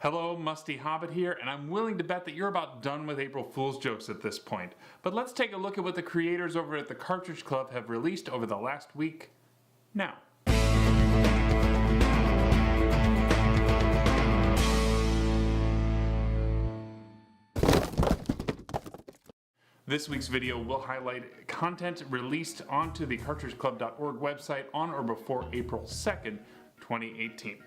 Hello, Musty Hobbit here, and I'm willing to bet that you're about done with April Fool's jokes at this point. But let's take a look at what the creators over at the Cartridge Club have released over the last week now. This week's video will highlight content released onto the cartridgeclub.org website on or before April 2nd, 2018.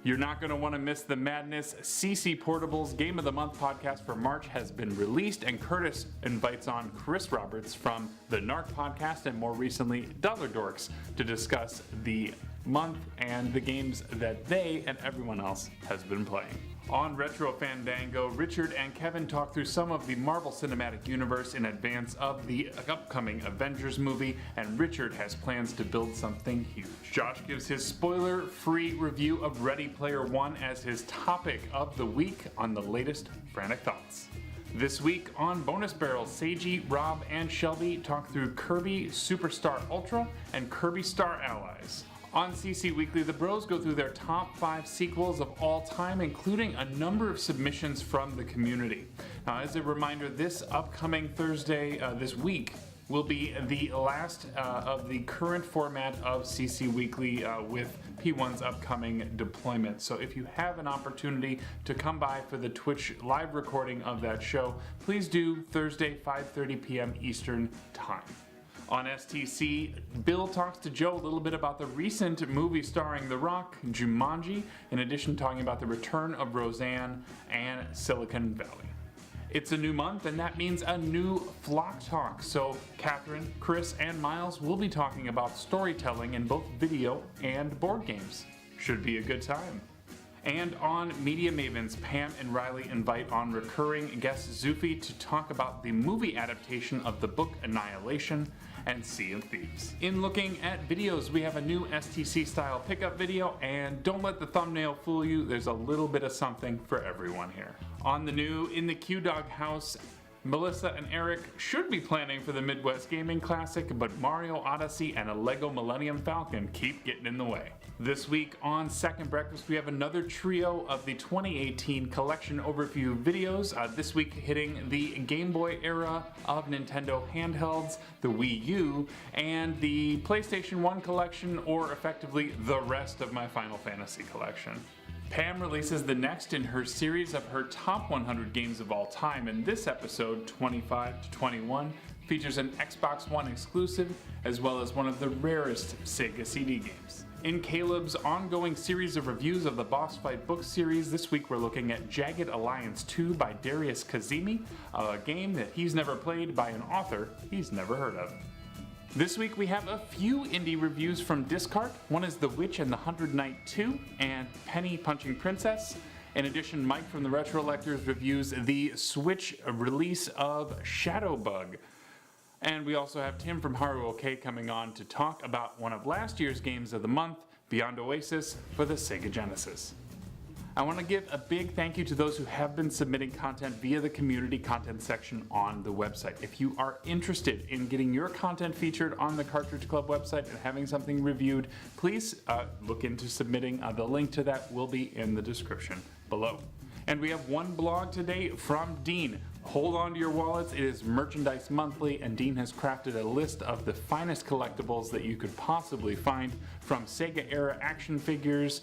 You're not going to want to miss the madness. CCPortable's Game of the Month podcast for March has been released, and Curtis invites on Chris Roberts from the Narc podcast and more recently Dollar Dorks to discuss the month and the games that they and everyone else has been playing. On Retro Fandango, Richard and Kevin talk through some of the Marvel Cinematic Universe in advance of the upcoming Avengers movie, and Richard has plans to build something huge. Josh gives his spoiler-free review of Ready Player One as his topic of the week on the latest Frantic Thoughts. This week on Bonus Barrel, Seiji, Rob, and Shelby talk through Kirby Superstar Ultra and Kirby Star Allies. On CC Weekly, the bros go through their top 5 sequels of all time, including a number of submissions from the community. Now, as a reminder, this upcoming Thursday, this week, will be the last of the current format of CC Weekly with P1's upcoming deployment. So if you have an opportunity to come by for the Twitch live recording of that show, please do Thursday, 5:30 p.m. Eastern Time. On STC, Bill talks to Joe a little bit about the recent movie starring The Rock, Jumanji, in addition talking about the return of Roseanne and Silicon Valley. It's a new month, and that means a new Flock Talk. So Catherine, Chris, and Miles will be talking about storytelling in both video and board games. Should be a good time. And on Media Mavens, Pam and Riley invite on recurring guest Zufi to talk about the movie adaptation of the book Annihilation and Sea of Thieves. In looking at videos, we have a new STC style pickup video, and don't let the thumbnail fool you, there's a little bit of something for everyone here. On the new In the Q-Dog House, Melissa and Eric should be planning for the Midwest Gaming Classic, but Mario Odyssey and a Lego Millennium Falcon keep getting in the way. This week on Second Breakfast, we have another trio of the 2018 collection overview videos, this week hitting the Game Boy era of Nintendo handhelds, the Wii U, and the PlayStation 1 collection, or effectively the rest of my Final Fantasy collection. Pam releases the next in her series of her top 100 games of all time, and this episode, 25 to 21, features an Xbox One exclusive, as well as one of the rarest Sega CD games. In Caleb's ongoing series of reviews of the Boss Fight book series, this week we're looking at Jagged Alliance 2 by Darius Kazemi, a game that he's never played by an author he's never heard of. This week we have a few indie reviews from Discard. One is The Witch and the 100 Knight 2 and Penny Punching Princess. In addition, Mike from the Retro Lectors reviews the Switch release of Shadowbug. And we also have Tim from Haru OK coming on to talk about one of last year's games of the month, Beyond Oasis for the Sega Genesis. I want to give a big thank you to those who have been submitting content via the community content section on the website. If you are interested in getting your content featured on the Cartridge Club website and having something reviewed, please look into submitting. The link to that will be in the description below. And we have one blog today from Dean. Hold on to your wallets, it is Merchandise Monthly, and Dean has crafted a list of the finest collectibles that you could possibly find, from Sega-era action figures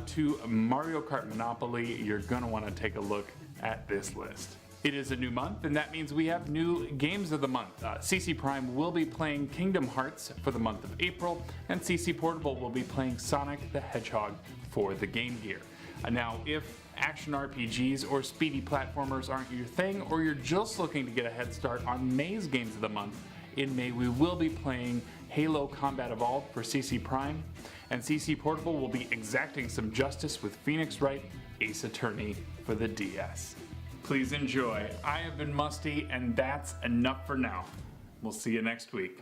to Mario Kart Monopoly. You're gonna want to take a look at this list. It is a new month, and that means we have new games of the month. CCPrime will be playing Kingdom Hearts for the month of April, and CCPortable will be playing Sonic the Hedgehog for the Game Gear. Now, if action RPGs or speedy platformers aren't your thing, or you're just looking to get a head start on May's Games of the Month, in May we will be playing Halo Combat Evolved for CCPrime, and CCPortable will be exacting some justice with Phoenix Wright Ace Attorney for the DS. Please enjoy. I have been Musty, and that's enough for now. We'll see you next week.